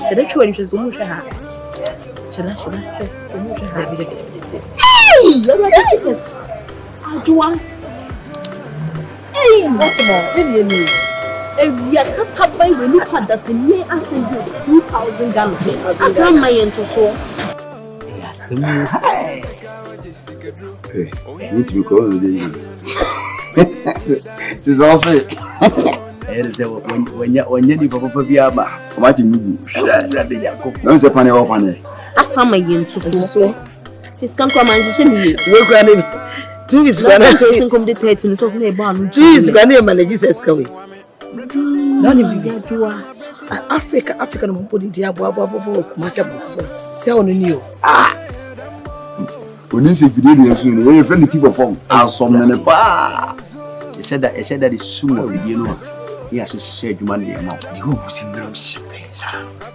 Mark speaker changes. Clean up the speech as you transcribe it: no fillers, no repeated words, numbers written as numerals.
Speaker 1: Should I show you so much? Should I so much? Hey, Jesus! Adwa. Hey, what's about? If you cut up by when you had that in me, I can do 2,000 gallons. That's not my end so.
Speaker 2: Yes, hey, you need to be calling this. It's also when you're Papa Biama, what you don't say Panny or Panny.
Speaker 1: That's not my end so. His compromisation,
Speaker 3: we're granny. 2 weeks when I
Speaker 1: come the 13 talking about
Speaker 3: 2 weeks when I manage this coming. None of you African body, dear Bobo, myself, so new.
Speaker 2: When you say video, you're a friendly type of form. I'll summon a bar.
Speaker 4: He said that is soon, you know. He has said, you money, the who was in the